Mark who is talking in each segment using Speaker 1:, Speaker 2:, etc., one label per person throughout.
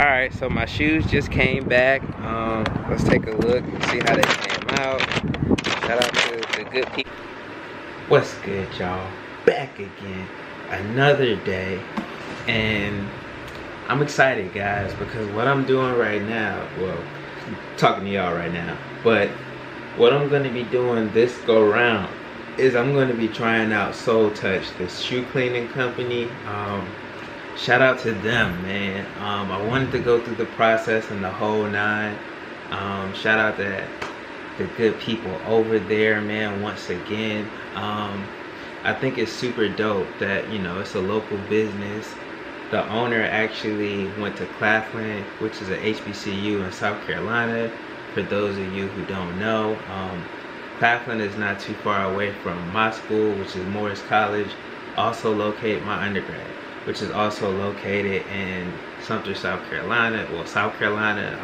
Speaker 1: Alright, so my shoes just came back. Let's take a look and see how they came out. Shout out to the good people. What's good, y'all? Back again. Another day. And I'm excited, guys, because what I'm doing right now, well, I'm talking to y'all right now, but what I'm going to be doing this go round is I'm going to be trying out Soletouched, this shoe cleaning company. Shout out to them, man. I wanted to go through the process and the whole nine. Shout out to the good people over there, man, once again. I think it's super dope that, you know, it's a local business. The owner actually went to Claflin, which is a HBCU in South Carolina. For those of you who don't know, Claflin is not too far away from my school, which is Morris College, also located my undergrad, which is also located in Sumter, South Carolina. Well, South Carolina,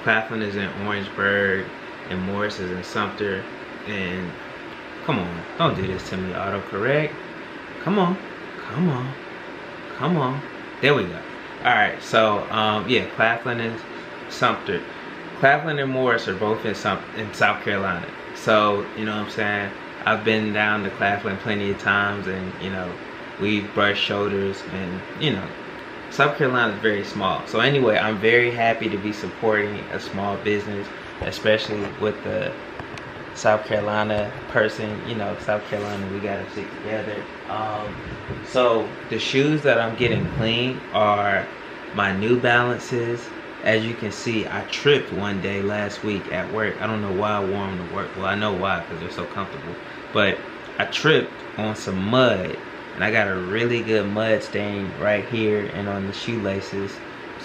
Speaker 1: Claflin is in Orangeburg, and Morris is in Sumter. And come on, don't do this to me, autocorrect. Come on, come on, come on. There we go. All right, so yeah, Claflin is Sumter. Claflin and Morris are both in South Carolina. So, you know what I'm saying? I've been down to Claflin plenty of times, and, you know, we've brushed shoulders, and, you know, South Carolina is very small. So anyway, I'm very happy to be supporting a small business, especially with the South Carolina person. You know, South Carolina, we gotta stick together. So the shoes that I'm getting clean are my New Balances. As you can see, I tripped one day last week at work. I don't know why I wore them to work. Well, I know why, because they're so comfortable. But I tripped on some mud, and I got a really good mud stain right here and on the shoelaces.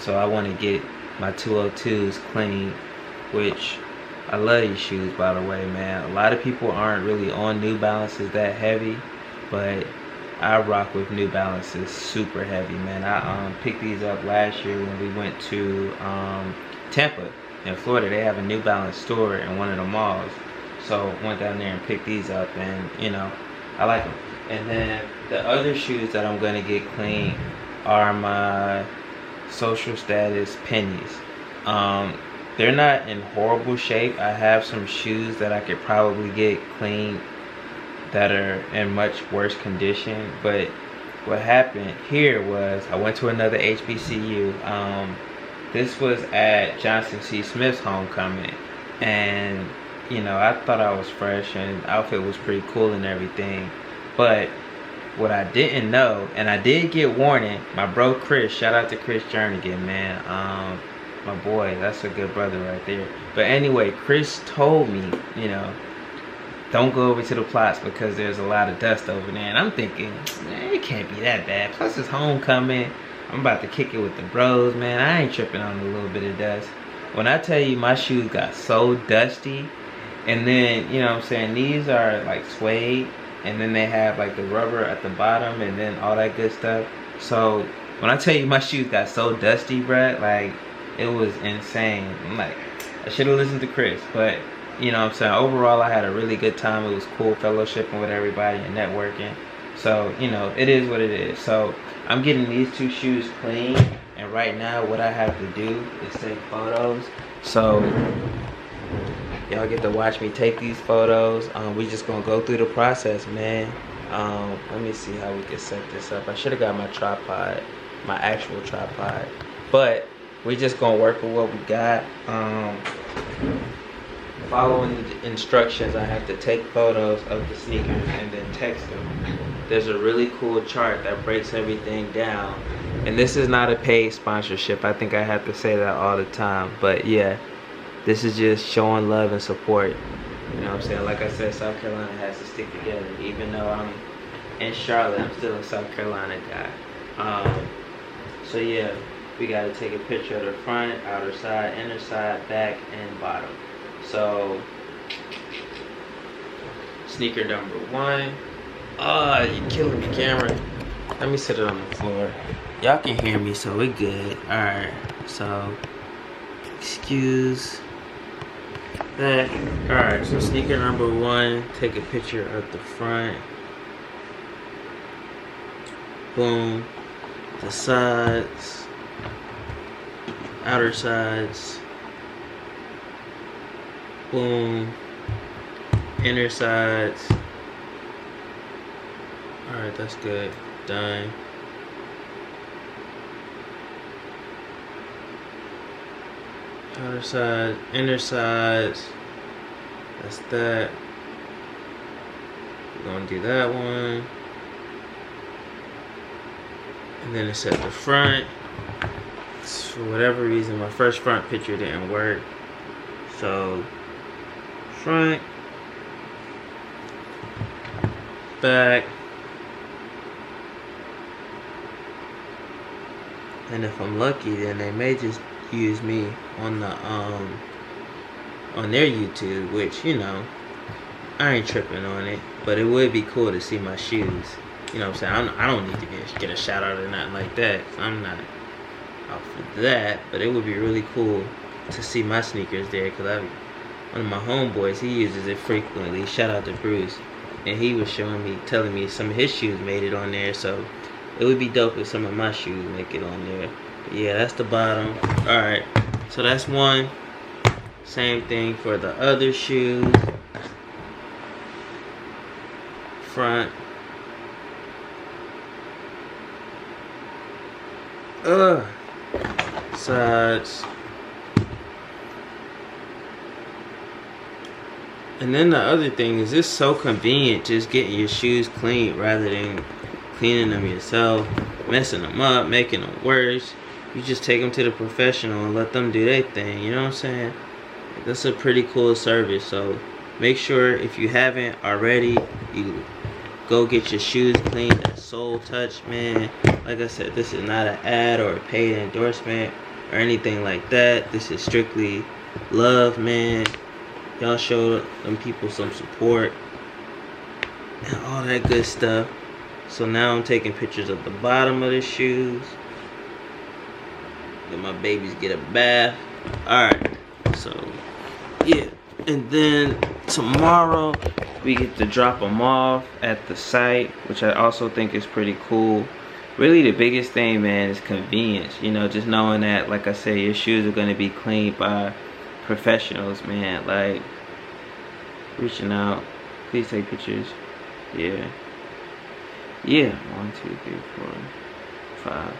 Speaker 1: So I want to get my 202s clean, which I love these shoes, by the way, man. A lot of people aren't really on New Balances that heavy, but I rock with New Balances super heavy, man. I picked these up last year when we went to Tampa in Florida. They have a New Balance store in one of the malls. So went down there and picked these up, and, you know, I like them. And then the other shoes that I'm gonna get clean are my Social Status pennies. They're not in horrible shape. I have some shoes that I could probably get clean that are in much worse condition, but what happened here was I went to another HBCU. This was at Johnson C. Smith's homecoming, and, you know, I thought I was fresh and the outfit was pretty cool and everything, but what I didn't know, and I did get warning, my bro Chris, shout out to Chris Jernigan, man, my boy, that's a good brother right there. But anyway, Chris told me, you know, don't go over to the plots because there's a lot of dust over there. And I'm thinking, man, it can't be that bad. Plus it's homecoming. I'm about to kick it with the bros, man. I ain't tripping on a little bit of dust. When I tell you my shoes got so dusty, and then, you know what I'm saying, these are like suede, and then they have like the rubber at the bottom and then all that good stuff. So when I tell you my shoes got so dusty, bruh, like, it was insane. I'm like, I should have listened to Chris, but, you know what I'm saying, overall I had a really good time. It was cool fellowshipping with everybody and networking. So, you know, it is what it is. So I'm getting these two shoes clean, and right now what I have to do is take photos. So y'all get to watch me take these photos. We just gonna go through the process, man. Let me see how we can set this up. I should have got my tripod, my actual tripod, but we just gonna work with what we got. Following the instructions, I have to take photos of the sneakers and then text them. There's a really cool chart that breaks everything down. And this is not a paid sponsorship. I think I have to say that all the time. But yeah, this is just showing love and support. You know what I'm saying? Like I said, South Carolina has to stick together. Even though I'm in Charlotte, I'm still a South Carolina guy. So yeah, we gotta take a picture of the front, outer side, inner side, back, and bottom. So, sneaker number one. Oh, you're killing the camera. Let me sit it on the floor. Y'all can hear me, so we're good. Alright, so, excuse that. Alright, so sneaker number one. Take a picture of the front. Boom. The sides. outer sides, boom, inner sides. Alright, that's good, done. Outer side, inner sides, that's that. We're gonna do that one. And then it's at the front. For whatever reason, my first front picture didn't work. So, front, back, and if I'm lucky, then they may just use me on the on their YouTube, which, you know, I ain't tripping on it, but it would be cool to see my shoes. You know what I'm saying? I don't need to get a shout out or nothing like that. I'm not out for that, but it would be really cool to see my sneakers there, because one of my homeboys, he uses it frequently. Shout out to Bruce, and he was telling me some of his shoes made it on there, so it would be dope if some of my shoes make it on there. But yeah, that's the bottom. Alright, so that's one. Same thing for the other shoes. Front. Sides. And then the other thing is, it's so convenient just getting your shoes clean rather than cleaning them yourself, messing them up, making them worse. You just take them to the professional and let them do their thing, you know what I'm saying? That's a pretty cool service. So make sure, if you haven't already, you go get your shoes cleaned at Soletouched, man. Like I said, this is not an ad or a paid endorsement or anything like that. This is strictly love, man. Y'all show them people some support and all that good stuff. So now I'm taking pictures of the bottom of the shoes. Let my babies get a bath. Alright, so yeah. And then tomorrow we get to drop them off at the site, which I also think is pretty cool. Really the biggest thing, man, is convenience. You know, just knowing that, like I said, your shoes are going to be cleaned by professionals, man. Like, reaching out. Please take pictures. Yeah. 1, 2, 3, 4, 5.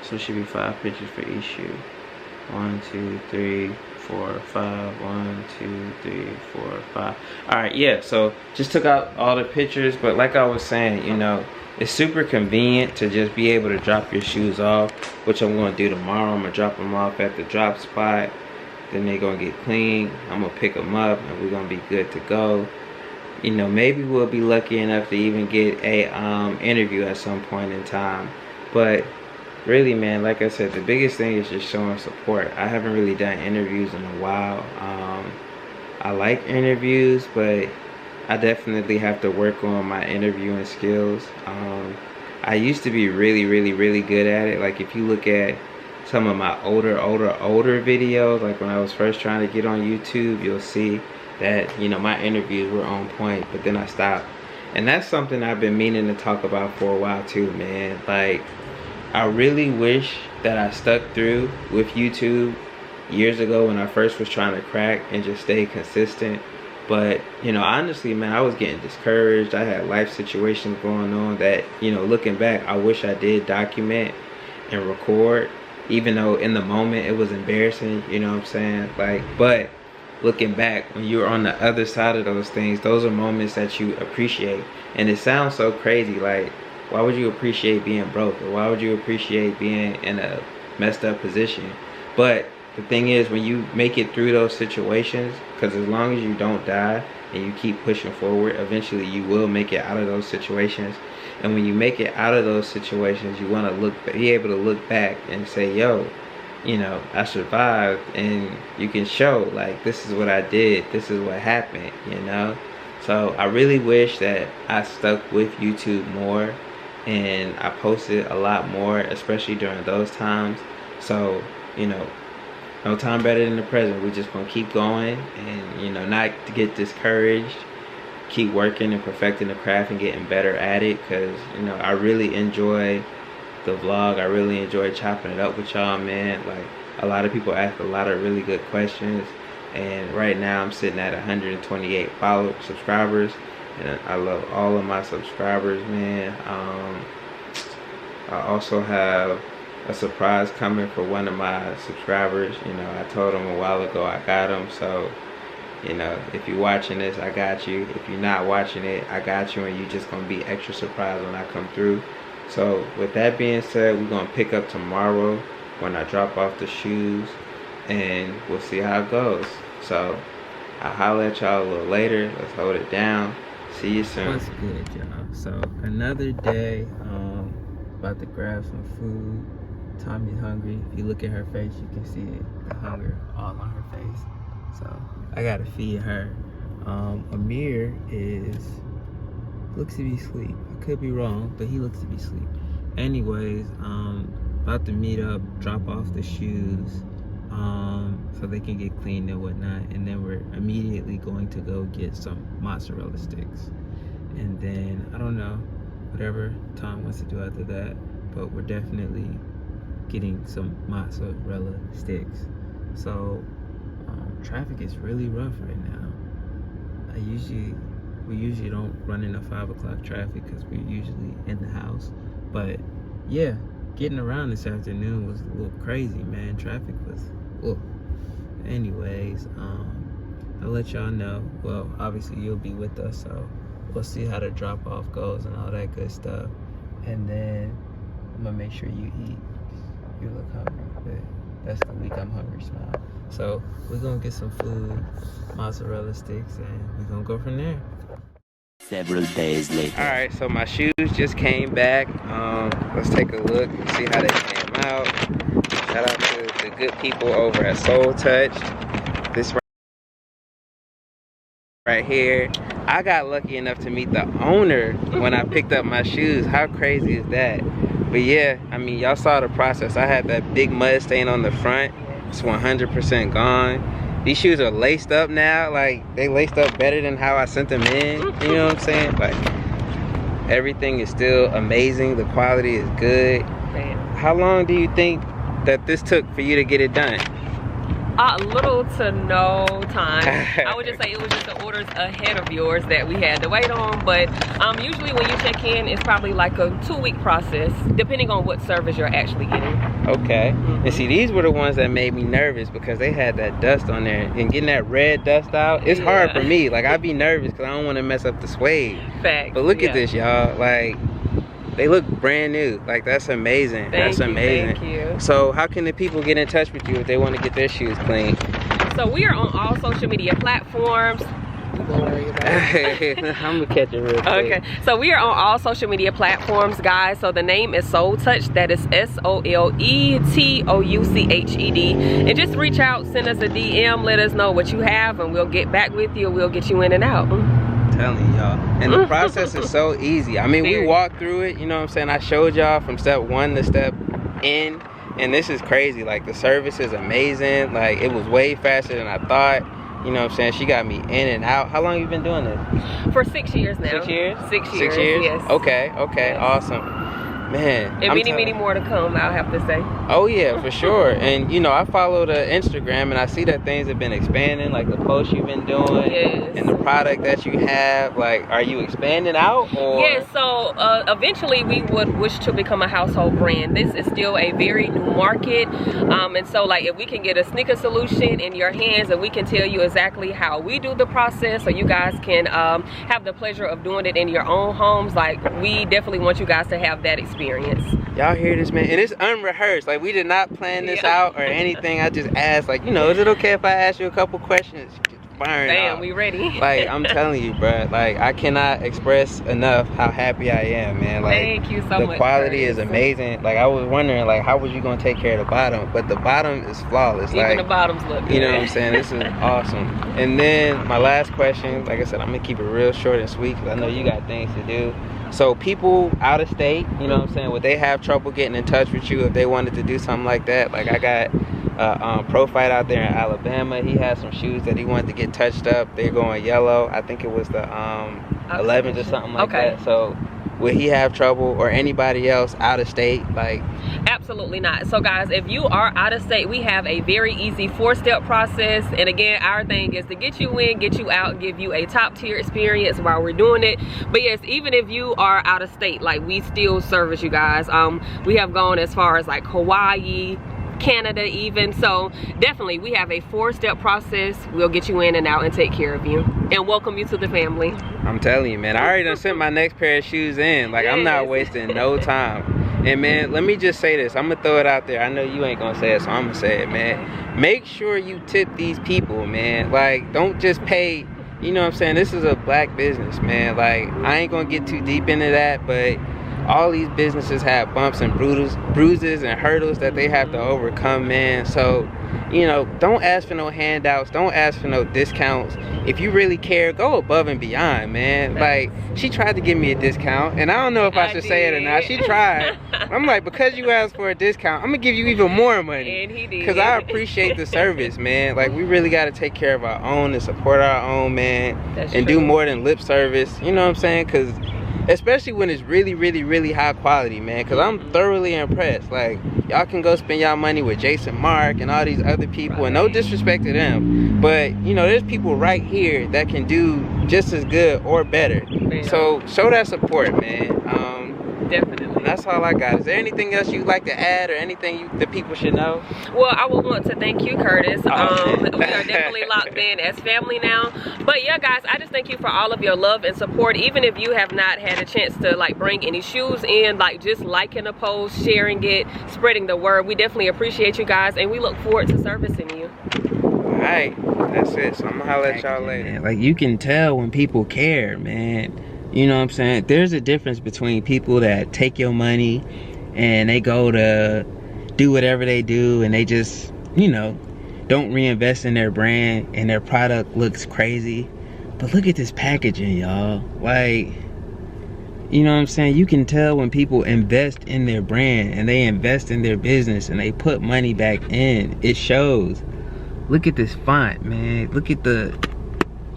Speaker 1: So it should be 5 pictures for each shoe. 1, 2, 3, 4, 5. 1, 2, 3, 4, 5. Alright, yeah, so just took out all the pictures, but like I was saying, you know, it's super convenient to just be able to drop your shoes off, which I'm going to do tomorrow. I'm going to drop them off at the drop spot. Then they're going to get clean. I'm going to pick them up, and we're going to be good to go. You know, maybe we'll be lucky enough to even get a interview at some point in time. But really, man, like I said, the biggest thing is just showing support. I haven't really done interviews in a while. I like interviews, but I definitely have to work on my interviewing skills. I used to be really good at it. Like, if you look at some of my older videos, like when I was first trying to get on YouTube, you'll see that, you know, my interviews were on point, but then I stopped. And that's something I've been meaning to talk about for a while too, man. Like, I really wish that I stuck through with YouTube years ago when I first was trying to crack and just stay consistent. But, you know, honestly, man, I was getting discouraged. I had life situations going on that, you know, looking back, I wish I did document and record, even though in the moment it was embarrassing, you know what I'm saying? Like, but looking back, when you're on the other side of those things, those are moments that you appreciate. And it sounds so crazy, like, why would you appreciate being broke? Or why would you appreciate being in a messed up position? But the thing is, when you make it through those situations, because as long as you don't die and you keep pushing forward, eventually you will make it out of those situations. And when you make it out of those situations, you want to be able to look back and say, yo, you know, I survived, and you can show, like, this is what I did, this is what happened, you know? So I really wish that I stuck with YouTube more and I posted a lot more, especially during those times. So, you know, no time better than the present. We're just gonna keep going and, you know, not to get discouraged. Keep working and perfecting the craft and getting better at it, because, you know, I really enjoy the vlog. I really enjoy chopping it up with y'all, man. Like, A lot of people ask a lot of really good questions, and right now I'm sitting at 128 subscribers, and I love all of my subscribers, man. I also have a surprise coming for one of my subscribers. You know, I told him a while ago I got him, so you know, if you're watching this, I got you. If you're not watching it, I got you, and you're just gonna be extra surprised when I come through. So with that being said, we're gonna pick up tomorrow when I drop off the shoes, and we'll see how it goes. So I'll holler at y'all a little later. Let's hold it down. See you soon. What's good, y'all? So another day, about to grab some food. Tommy's hungry. If you look at her face, you can see it, the hunger all on her face. So I gotta feed her. Amir looks to be asleep. I could be wrong, but he looks to be asleep. Anyways, about to meet up, drop off the shoes, so they can get cleaned and whatnot, and then we're immediately going to go get some mozzarella sticks, and then I don't know, whatever Tom wants to do after that, but we're definitely getting some mozzarella sticks. So traffic is really rough right now. We usually don't run into 5 o'clock traffic because we're usually in the house, but yeah, getting around this afternoon was a little crazy, man. Traffic was, oh. Anyways, I'll let y'all know. Well, obviously you'll be with us, so we'll see how the drop off goes and all that good stuff. And then I'm gonna make sure you eat. You look hungry, but that's the week I'm hungry smile. So we're gonna get some food, mozzarella sticks, and we're gonna go from there. Several days later. All right, so my shoes just came back. Let's take a look and see how they came out. Shout out to the good people over at Soletouched. This right here, I got lucky enough to meet the owner when I picked up my shoes. How crazy is that? But yeah, I mean, y'all saw the process. I had that big mud stain on the front. It's 100% gone. These shoes are laced up now. Like, they laced up better than how I sent them in. You know what I'm saying? Like, everything is still amazing. The quality is good. Man. How long do you think that this took for you to get it done?
Speaker 2: Little to no time. I would just say it was just the orders ahead of yours that we had to wait on, but usually when you check in, it's probably like a 2-week process, depending on what service you're actually getting.
Speaker 1: Okay. And see, these were the ones that made me nervous because they had that dust on there, and getting that red dust out, it's hard for me. Like, I'd be nervous because I don't want to mess up the suede.
Speaker 2: Facts.
Speaker 1: But look at this, y'all. Like, they look brand new. Like, that's amazing. That's amazing.
Speaker 2: Thank you.
Speaker 1: So how can the people get in touch with you if they want to get their shoes clean?
Speaker 2: So we are on all social media platforms.
Speaker 1: I'm gonna catch it real quick.
Speaker 2: Okay, so we are on all social media platforms, guys. So the name is Soletouched. That is SOLETOUCHED. And just reach out, send us a DM, let us know what you have, and we'll get back with you. We'll get you in and out.
Speaker 1: Telling y'all, and the process is so easy. I mean, we walked through it, you know what I'm saying? I showed y'all from step 1 to step N, and this is crazy. Like, the service is amazing. Like, it was way faster than I thought. You know what I'm saying? She got me in and out. How long have you been doing this?
Speaker 2: For 6 years now.
Speaker 1: 6 years?
Speaker 2: 6 years.
Speaker 1: 6 years?
Speaker 2: Yes.
Speaker 1: Okay, yes. Awesome. Man,
Speaker 2: and many more to come, I'll have to say.
Speaker 1: Oh yeah, for sure. And you know, I follow the Instagram and I see that things have been expanding, like the posts you've been doing, and the product that you have. Like, are you expanding out? Or?
Speaker 2: Yes, so eventually we would wish to become a household brand. This is still a very new market, and so like if we can get a sneaker solution in your hands and we can tell you exactly how we do the process, so you guys can have the pleasure of doing it in your own homes, like we definitely want you guys to have that experience.
Speaker 1: Y'all hear this, man? And it's unrehearsed. Like, we did not plan this out or anything. I just asked, like, you know, is it okay if I ask you a couple questions?
Speaker 2: Bam, we ready.
Speaker 1: Like, I'm telling you, bro, like, I cannot express enough how happy I am, man. Like,
Speaker 2: thank you so much.
Speaker 1: The quality is amazing. Like, I was wondering, like, how was you gonna take care of the bottom? But the bottom is flawless.
Speaker 2: Even
Speaker 1: like,
Speaker 2: the bottoms look good.
Speaker 1: You know what I'm saying? This is awesome. And then my last question, like I said, I'm gonna keep it real short and sweet because I know you got things to do. So people out of state, you know what I'm saying, would they have trouble getting in touch with you if they wanted to do something like that? Like, I got Profite out there in Alabama. He had some shoes that he wanted to get touched up. They're going yellow. I think it was the 11s or something like that. So Will he have trouble, or anybody else out of state? Like,
Speaker 2: absolutely not. So guys, if you are out of state, we have a very easy 4-step process. And again, our thing is to get you in, get you out, give you a top tier experience while we're doing it. But yes, even if you are out of state, like, we still service you guys. We have gone as far as like Hawaii, Canada even. So definitely we have a 4-step process. We'll get you in and out and take care of you and welcome you to the family.
Speaker 1: I'm telling you, man, I already done sent my next pair of shoes in. Like, yes. I'm not wasting no time. And man, let me just say this, I'm gonna throw it out there. I know you ain't gonna say it, so I'm gonna say it, man. Make sure you tip these people, man. Like, don't just pay, you know what I'm saying? This is a black business, man. Like, I ain't gonna get too deep into that, but all these businesses have bumps and bruises and hurdles that they have to overcome, man. So, you know, don't ask for no handouts, don't ask for no discounts. If you really care, go above and beyond, man. Like, she tried to give me a discount, and I don't know if I should say it or not. She tried. I'm like, because you asked for a discount, I'm gonna give you even more money.
Speaker 2: And he did.
Speaker 1: Because I appreciate the service, man. Like, we really gotta take care of our own and support our own, man.
Speaker 2: That's
Speaker 1: and
Speaker 2: true.
Speaker 1: do more than lip service, you know what I'm saying? Because especially when it's really, really, really high quality, man. Because I'm thoroughly impressed. Like, y'all can go spend y'all money with Jason Mark and all these other people, and no disrespect to them, but you know, there's people right here that can do just as good or better. Man. So show that support, man.
Speaker 2: Definitely.
Speaker 1: That's all I got. Is there anything else you'd like to add, or anything the people should know?
Speaker 2: Well, I would want to thank you, Curtis. We are definitely locked in as family now. But yeah, guys, I just thank you for all of your love and support. Even if you have not had a chance to like bring any shoes in, like just liking a post, sharing it, spreading the word, we definitely appreciate you guys, and we look forward to servicing you.
Speaker 1: Alright, that's it. So I'm gonna holler at y'all later. Like, you can tell when people care, man. You know what I'm saying? There's a difference between people that take your money and they go to do whatever they do, and they just, you know, don't reinvest in their brand, and their product looks crazy. But look at this packaging, y'all. Like, you know what I'm saying? You can tell when people invest in their brand and they invest in their business and they put money back in. It shows. Look at this font, man. Look at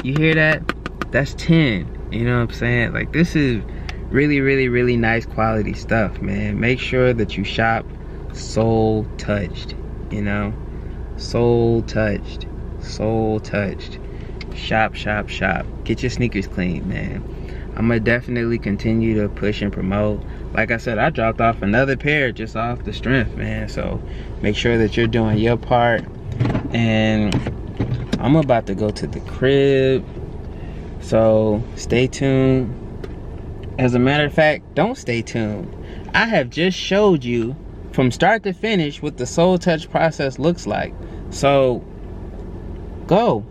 Speaker 1: you hear that? That's 10. You know what I'm saying? Like, this is really, really, really nice quality stuff, man. Make sure that you shop Soletouched, you know? Soletouched. Soletouched. Shop, shop, shop. Get your sneakers clean, man. I'm gonna definitely continue to push and promote. Like I said, I dropped off another pair just off the strength, man. So make sure that you're doing your part. And I'm about to go to the crib, so stay tuned. As a matter of fact, don't stay tuned. I have just showed you from start to finish what the Soletouched process looks like. So go.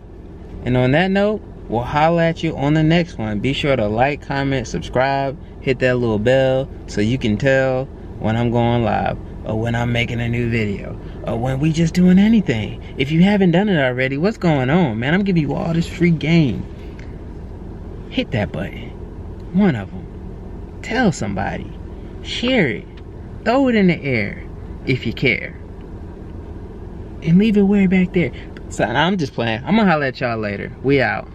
Speaker 1: And on that note, we'll holler at you on the next one. Be sure to like, comment, subscribe, hit that little bell so you can tell when I'm going live, or when I'm making a new video, or when we just doing anything. If you haven't done it already, what's going on, man? I'm giving you all this free game. Hit that button, one of them. Tell somebody, share it, throw it in the air if you care, and leave it way back there. So I'm just playing. I'm gonna holler at y'all later. We out.